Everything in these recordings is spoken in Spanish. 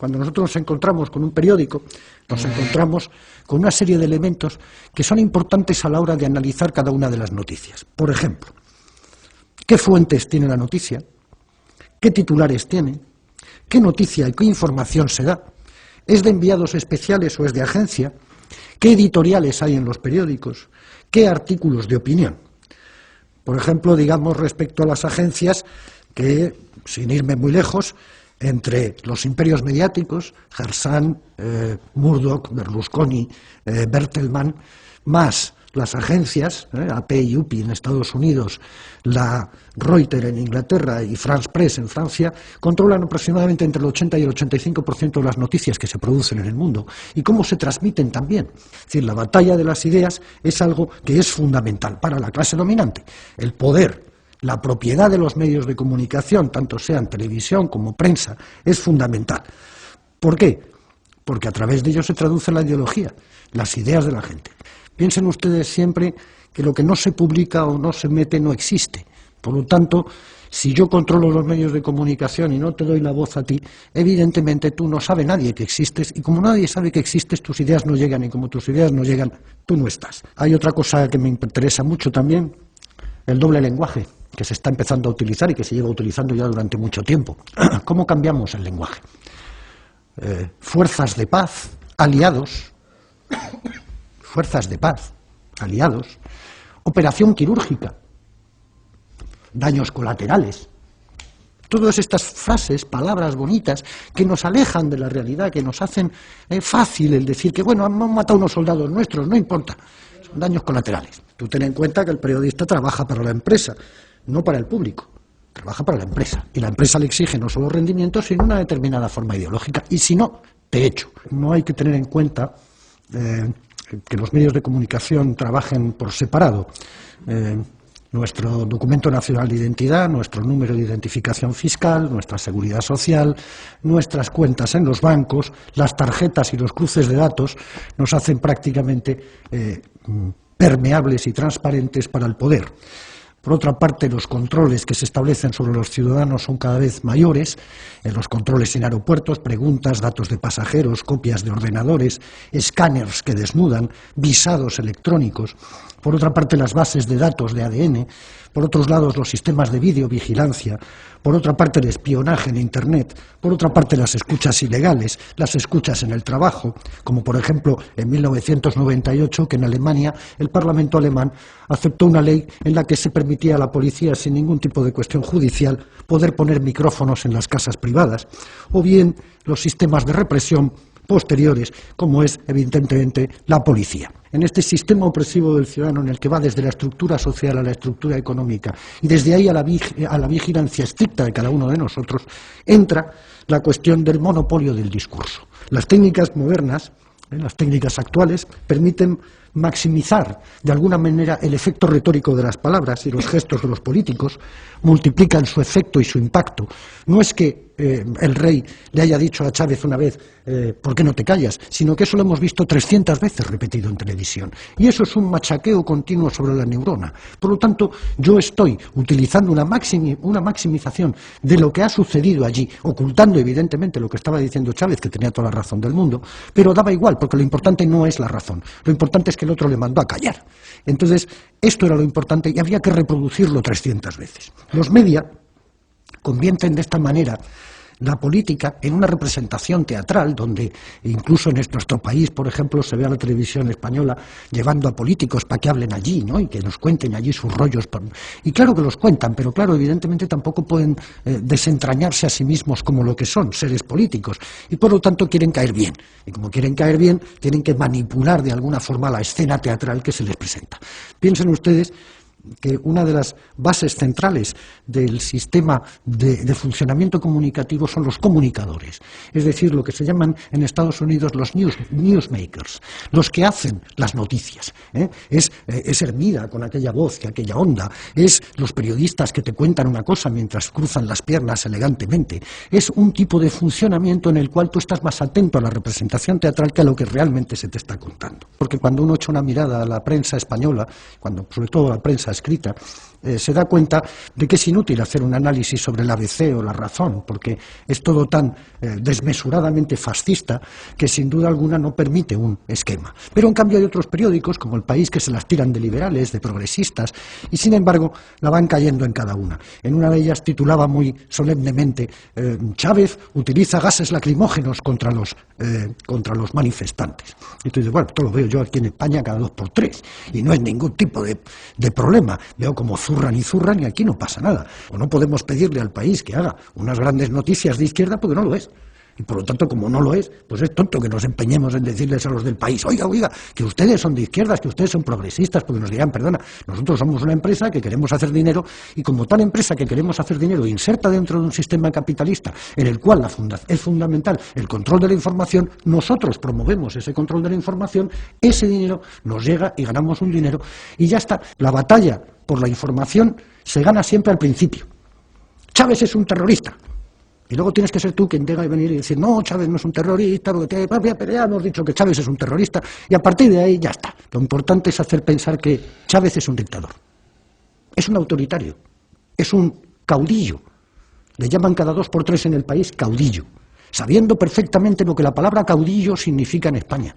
Cuando nosotros nos encontramos con un periódico, nos encontramos con una serie de elementos que son importantes a la hora de analizar cada una de las noticias. Por ejemplo, ¿qué fuentes tiene la noticia? ¿Qué titulares tiene? ¿Qué noticia y qué información se da? ¿Es de enviados especiales o es de agencia? ¿Qué editoriales hay en los periódicos? ¿Qué artículos de opinión? Por ejemplo, digamos respecto a las agencias que, sin irme muy lejos, entre los imperios mediáticos, Harsan, Murdoch, Berlusconi, Bertelsmann, más las agencias, AP y UPI en Estados Unidos, la Reuters en Inglaterra y France Press en Francia, controlan aproximadamente entre el 80 y el 85% de las noticias que se producen en el mundo y cómo se transmiten también. Es decir, la batalla de las ideas es algo que es fundamental para la clase dominante. El poder, la propiedad de los medios de comunicación, tanto sean televisión como prensa, es fundamental. ¿Por qué? Porque a través de ello se traduce la ideología, las ideas de la gente. Piensen ustedes siempre que lo que no se publica o no se mete no existe. Por lo tanto, si yo controlo los medios de comunicación y no te doy la voz a ti, evidentemente tú no sabe nadie que existes, y como nadie sabe que existes, tus ideas no llegan, y como tus ideas no llegan, tú no estás. Hay otra cosa que me interesa mucho también, el doble lenguaje, que se está empezando a utilizar y que se lleva utilizando ya durante mucho tiempo. ¿Cómo cambiamos el lenguaje? Fuerzas de paz, aliados, fuerzas de paz, aliados, operación quirúrgica, daños colaterales. Todas estas frases, palabras bonitas, que nos alejan de la realidad, que nos hacen fácil el decir que, bueno, han matado unos soldados nuestros, no importa, son daños colaterales. Tú ten en cuenta que el periodista trabaja para la empresa, no para el público, trabaja para la empresa. Y la empresa le exige no solo rendimientos, sino una determinada forma ideológica. Y si no, te echo. No hay que tener en cuenta que los medios de comunicación trabajen por separado. Nuestro documento nacional de identidad, nuestro número de identificación fiscal, nuestra seguridad social, nuestras cuentas en los bancos, las tarjetas y los cruces de datos nos hacen prácticamente permeables y transparentes para el poder. Por otra parte, los controles que se establecen sobre los ciudadanos son cada vez mayores, los controles en aeropuertos, preguntas, datos de pasajeros, copias de ordenadores, escáneres que desnudan, visados electrónicos. Por otra parte, las bases de datos de ADN, por otros lados, los sistemas de videovigilancia, por otra parte, el espionaje en Internet, por otra parte, las escuchas ilegales, las escuchas en el trabajo, como por ejemplo en 1998, que en Alemania el Parlamento alemán aceptó una ley en la que se permitía a la policía, sin ningún tipo de cuestión judicial, poder poner micrófonos en las casas privadas, o bien los sistemas de represión posteriores, como es evidentemente la policía. En este sistema opresivo del ciudadano, en el que va desde la estructura social a la estructura económica y desde ahí a la vigilancia estricta de cada uno de nosotros, entra la cuestión del monopolio del discurso. Las técnicas modernas, las técnicas actuales, permiten maximizar de alguna manera el efecto retórico de las palabras, y los gestos de los políticos multiplican su efecto y su impacto. No es que el rey le haya dicho a Chávez una vez ¿por qué no te callas?, sino que eso lo hemos visto 300 veces repetido en televisión, y eso es un machaqueo continuo sobre la neurona. Por lo tanto, yo estoy utilizando una maximización de lo que ha sucedido allí, ocultando evidentemente lo que estaba diciendo Chávez, que tenía toda la razón del mundo, pero daba igual, porque lo importante no es la razón, lo importante es que el otro le mandó a callar. Entonces, esto era lo importante y había que reproducirlo 300 veces. Los media convierten de esta manera la política en una representación teatral, donde incluso en nuestro país, por ejemplo, se ve a la televisión española llevando a políticos para que hablen allí, ¿no?, y que nos cuenten allí sus rollos. Y claro que los cuentan, pero claro, evidentemente tampoco pueden desentrañarse a sí mismos como lo que son, seres políticos, y por lo tanto quieren caer bien. Y como quieren caer bien, tienen que manipular de alguna forma la escena teatral que se les presenta. Piensen ustedes que una de las bases centrales del sistema de funcionamiento comunicativo son los comunicadores, es decir, lo que se llaman en Estados Unidos los newsmakers, los que hacen las noticias. Es Hermida con aquella voz y aquella onda, es los periodistas que te cuentan una cosa mientras cruzan las piernas elegantemente, es un tipo de funcionamiento en el cual tú estás más atento a la representación teatral que a lo que realmente se te está contando. Porque cuando uno echa una mirada a la prensa española, sobre todo a la prensa escrita, se da cuenta de que es inútil hacer un análisis sobre el ABC o la razón, porque es todo tan desmesuradamente fascista que sin duda alguna no permite un esquema. Pero en cambio hay otros periódicos, como El País, que se las tiran de liberales, de progresistas, y sin embargo la van cayendo en cada una. En una de ellas titulaba muy solemnemente Chávez utiliza gases lacrimógenos contra los manifestantes. Y tú dices, bueno, esto lo veo yo aquí en España cada 2 por 3 y no es ningún tipo de problema. Veo como zurran y aquí no pasa nada. O no podemos pedirle al País que haga unas grandes noticias de izquierda porque no lo es. Y por lo tanto, como no lo es, pues es tonto que nos empeñemos en decirles a los del País, oiga, que ustedes son de izquierdas, que ustedes son progresistas, porque nos dirán, perdona, nosotros somos una empresa que queremos hacer dinero y como tal empresa que queremos hacer dinero inserta dentro de un sistema capitalista en el cual es fundamental el control de la información, nosotros promovemos ese control de la información, ese dinero nos llega y ganamos un dinero y ya está. La batalla por la información se gana siempre al principio. Chávez es un terrorista. Y luego tienes que ser tú quien tenga que venir y decir, no, Chávez no es un terrorista, porque ya hemos dicho que Chávez es un terrorista, y a partir de ahí ya está. Lo importante es hacer pensar que Chávez es un dictador, es un autoritario, es un caudillo. Le llaman cada 2 por 3 en el país caudillo, sabiendo perfectamente lo que la palabra caudillo significa en España.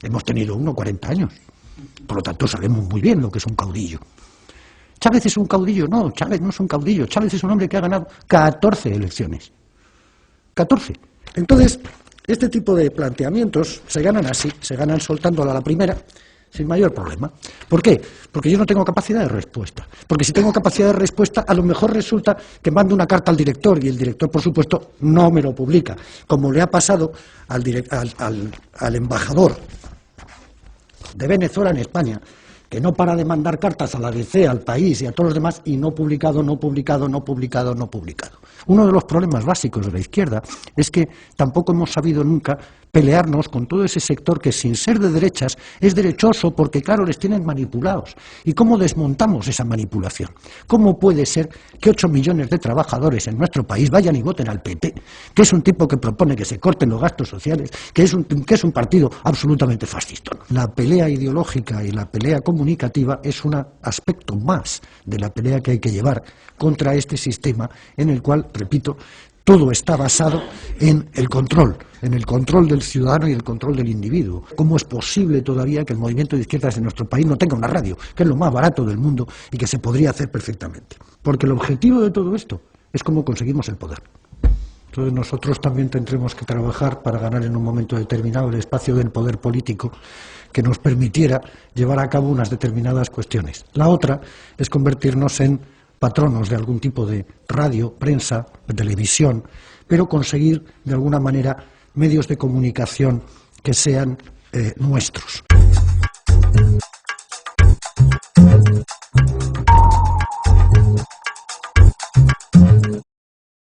Hemos tenido uno 40 años, por lo tanto sabemos muy bien lo que es un caudillo. Chávez es un caudillo, no, Chávez no es un caudillo, Chávez es un hombre que ha ganado 14 elecciones. 14. Entonces, este tipo de planteamientos se ganan así, se ganan soltándola a la primera, sin mayor problema. ¿Por qué? Porque yo no tengo capacidad de respuesta. Porque si tengo capacidad de respuesta, a lo mejor resulta que mando una carta al director y el director, por supuesto, no me lo publica, como le ha pasado al embajador de Venezuela en España, que no para de mandar cartas a la ABC, al País y a todos los demás, y no publicado. Uno de los problemas básicos de la izquierda es que tampoco hemos sabido nunca pelearnos con todo ese sector que, sin ser de derechas, es derechoso porque, claro, les tienen manipulados. ¿Y cómo desmontamos esa manipulación? ¿Cómo puede ser que 8 millones de trabajadores en nuestro país vayan y voten al PP, que es un tipo que propone que se corten los gastos sociales, que es un partido absolutamente fascista? La pelea ideológica y la pelea comunicativa es un aspecto más de la pelea que hay que llevar contra este sistema en el cual, repito, todo está basado en el control del ciudadano y el control del individuo. ¿Cómo es posible todavía que el movimiento de izquierdas en nuestro país no tenga una radio, que es lo más barato del mundo y que se podría hacer perfectamente? Porque el objetivo de todo esto es cómo conseguimos el poder. Entonces nosotros también tendremos que trabajar para ganar en un momento determinado el espacio del poder político que nos permitiera llevar a cabo unas determinadas cuestiones. La otra es convertirnos en patronos de algún tipo de radio, prensa, televisión, pero conseguir de alguna manera medios de comunicación que sean nuestros.